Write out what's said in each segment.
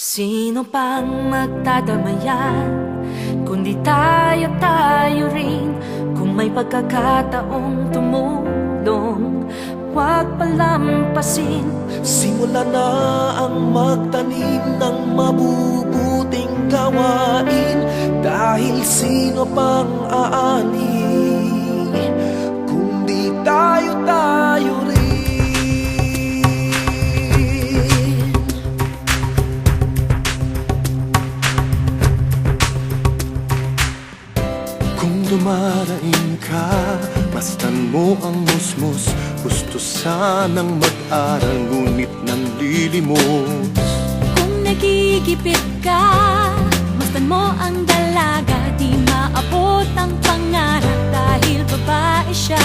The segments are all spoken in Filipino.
Sino pang magdadamayan, kundi tayo rin. Kung may pagkakataong tumulong, huwag palampasin. Simula na ang magtanim ng mabubuting gawain. Dahil sino pang aani, kundi tayo rin. Kung dumaraing ka, mastan mo ang musmus. Gusto sanang mag-aral, ngunit nanlilimos. Kung nagigipit ka, mastan mo ang dalaga. Di maabot ang pangarap dahil babae siya.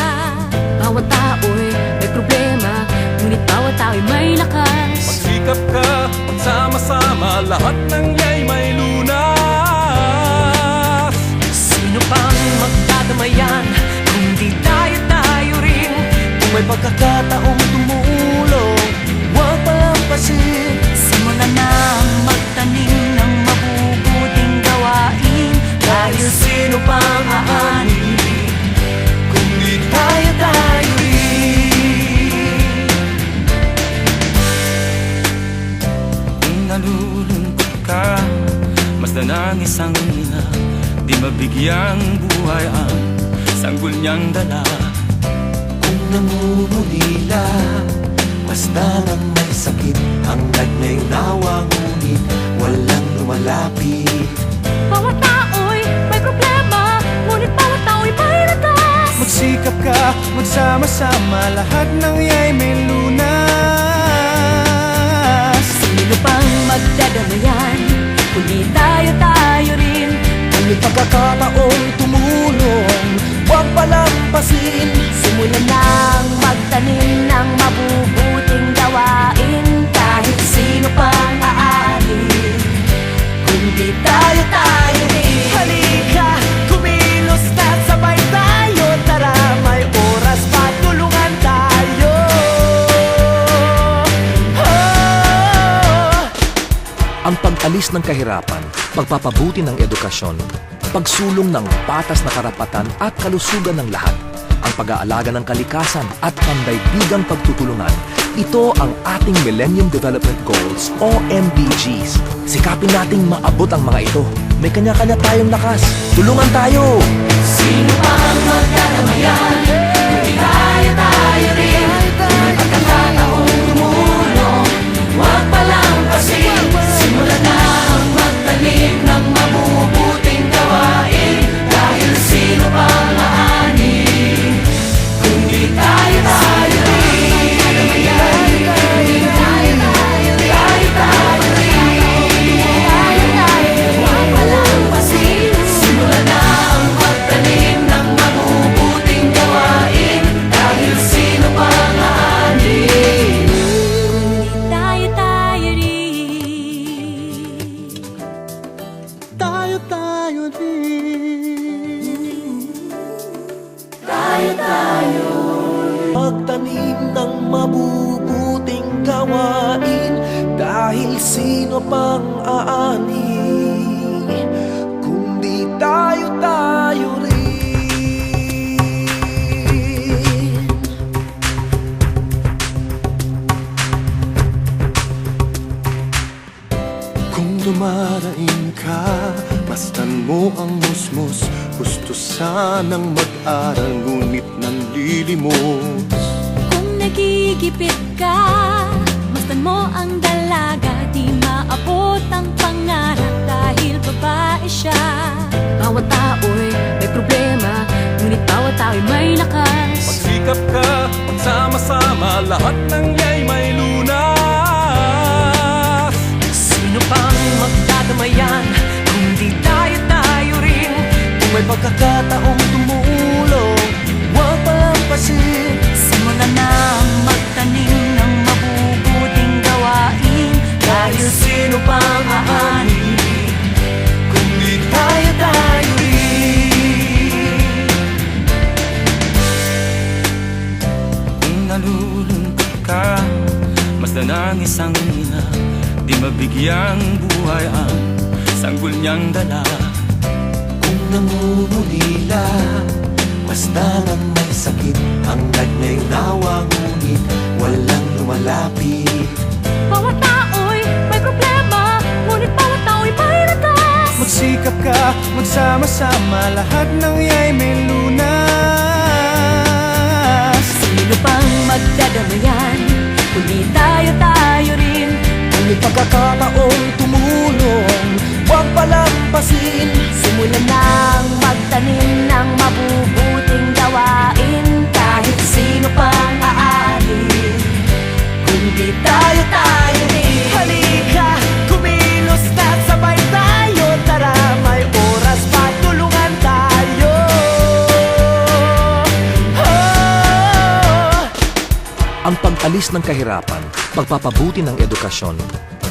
Bawat tao'y may problema, ngunit bawat tao'y may lakas. Magsikap ka, magsama-sama, lahat ng yay may lunas. Sino pang magdadamayan, kundi tayo rin. Kung may pagkakataong tumulong, huwag palampasin. Simulan na magtanim ng mabubuting gawain. Dahil sino pang aani, kundi tayo rin. Kung nalulungkot ka, mas danang isang ina. Di mabigyang buhay ang sanggol niyang dala. Kung namumulila, mas dalang may sakit. Hanggang may nawa, ngunit walang lumalapit. Bawat tao'y may problema, ngunit bawat tao'y may lakas. Magsikap ka, magsama-sama, lahat ng yay may lunas. Sino pang magdadamayan, kundi tayo rin. Kung may pagkakataong tumulong, huwag palampasin. Simulan nang magtanim ng mabubuting gawain. Kahit sino pang aani, kundi tayo rin. Halika, kumilos na sabay tayo. Tara, may oras pa, tulungan tayo. Ang pag-alis ng kahirapan, pagpapabuti ng edukasyon, pagsulong ng patas na karapatan at kalusugan ng lahat, ang pag-aalaga ng kalikasan at pandaigdigang pagtutulungan. Ito ang ating Millennium Development Goals o MDGs. Sikapin nating maabot ang mga ito. May kanya-kanya tayong lakas. Tulungan tayo! Sino pang magdadamayan, kundi tayo rin. Kung may pagkakataong tumulong, huwag palampasin. Simulan na ang magtanim ng mabubuting gawain. Dahil sino pang aani, kundi tayo rin. Huwag palampasin. Simulan na ang magtanim ng mabubuting gawain. Dahil sino pang aani, Tayo rin. Magtanim ng mabubuting gawain. Dahil sino pang aani, kundi tayo rin. Kung dumaraing ka, mastan mo ang musmus. Gusto sanang mag-aral, ngunit nanlilimos. Kung nagigipit ka, mastan mo ang dalaga. Di maabot ang pangarap dahil babae siya. bawat tao'y may problema, ngunit bawat tao'y may lakas. Magsikap ka, magsama-sama, lahat ng yay may lunas. Sino pang magdadamayan, kundi tayo rin. Kung may pagkakataong tumulong, huwag palampasin. Simulan na magtanim ng mabubuting gawain. Dahil sino pang aani, kundi tayo rin. Kung nalulungkot ka, mas danang isang ina. di mabigyang buhay ang sanggol niyang dala. Kung nangungulila, basta nang may sakit, hangad na'y nawa, ngunit walang lumalapit. Bawat tao'y may problema, ngunit bawat tao'y may lakas. Magsikap ka, magsama-sama, lahat ng iya'y may lunas. Sino pang magdadamayan, kundi tayo rin. Kung may pagkakataong tumulong, huwag palampasin. Simulan nang magtanim ng mabubuting gawain. Kahit sino pang aalin, kundi tayo rin. Halika, kumilos na sabay tayo. Tara, may oras pa, tulungan tayo. Oh! Ang pag-alis ng kahirapan, pagpapabuti ng edukasyon,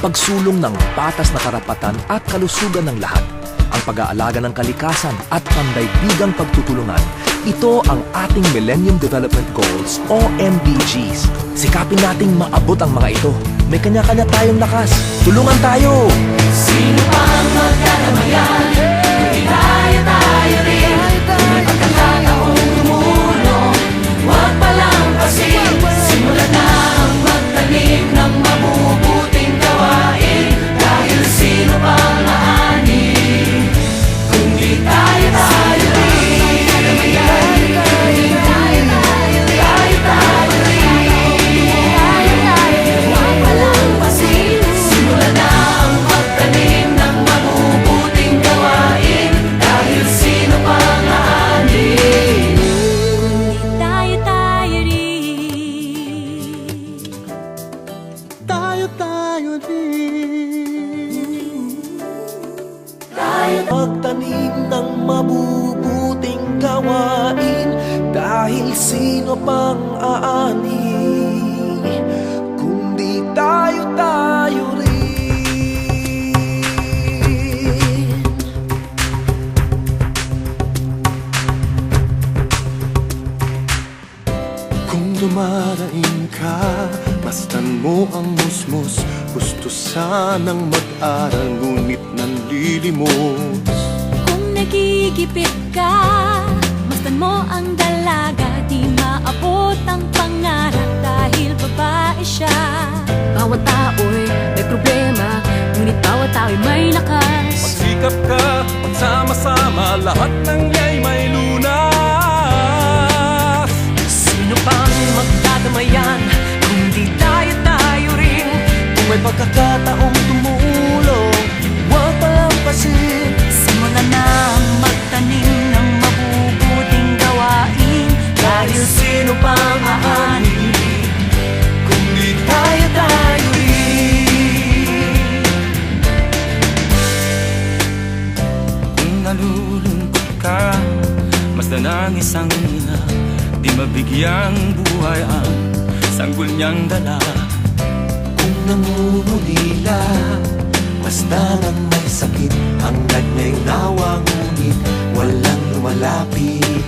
pagsulong ng patas na karapatan at kalusugan ng lahat, ang pag-aalaga ng kalikasan at pandaigdigang pagtutulungan. Ito ang ating Millennium Development Goals o MDGs. Sikapin nating maabot ang mga ito. May kanya-kanya tayong lakas. Tulungan tayo! Sino pang magdadamayan, kundi tayo rin. Kung may pagkakataong tumulong, huwag palampasin. Simulan nang magtanim ng mabubuting gawain. Dahil sino pang aanin, kundi tayo rin. Huwag palampasin. Simulan nang magtanim ng mabubuting gawain. Dahil sino pang aanin, kundi tayo rin. Tayo din. Magtanim ng mabubuting gawain. Dahil sino pang aani, kundi tayo rin. Kung dumaraing ka, mastan mo ang musmos. Gusto sanang mag-aral, ngunit nanlilimos. Kung nagigipit ka, mastan mo ang dalaga. Di maabot ang pangarap dahil babae siya. Bawat tao'y may problema, ngunit bawat tao'y may lakas. Magsikap ka, magsama-sama, lahat ng iya'y may lunas. Sino pang magdadamayan, kundi tayo rin. Kung may pagkakataong tumulong, huwag palampasin. Simulan nang magtanim ng mabubuting gawain. Dahil sino pang aani, kundi tayo rin. Kung nalulungkot ka, masdan ang isang ina, di mabigyang buhay ang sanggol niyang dala. Kung nangungulila, basta nang may sakit, hangad na'y nawa, ngunit walang lumalapit.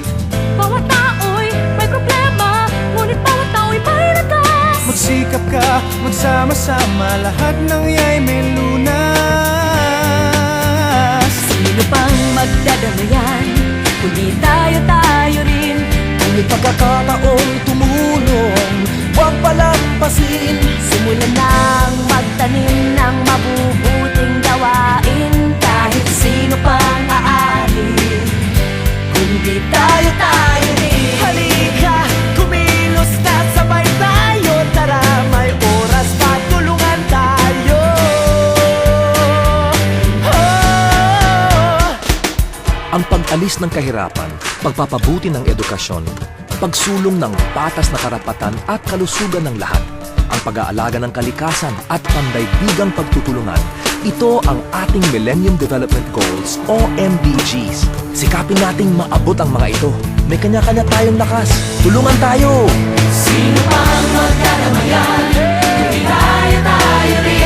Bawat tao'y may problema, ngunit bawat tao'y may lakas. Magsikap ka, magsama-sama, lahat ng iya'y may lunas. Sino pang magdadamayan, kundi tayo rin. Kung may pagkakataong tumulong, huwag palampasin. Simulan nang magtanim ng mabubuting gawain. Kahit sino pang aalin, kundi tayo rin. Halika, kumilos na sabay tayo. Tara, may oras pa, tulungan tayo. Oh! Ang pag-alis ng kahirapan, pagpapabuti ng edukasyon, pagsulong ng patas na karapatan at kalusugan ng lahat, ang pag-aalaga ng kalikasan at pandaigdigang pagtutulungan. Ito ang ating Millennium Development Goals o MDGs. Sikapin nating maabot ang mga ito. May kanya-kanya tayong lakas. Tulungan tayo! Sino pang magdadamayan, kundi tayo rin.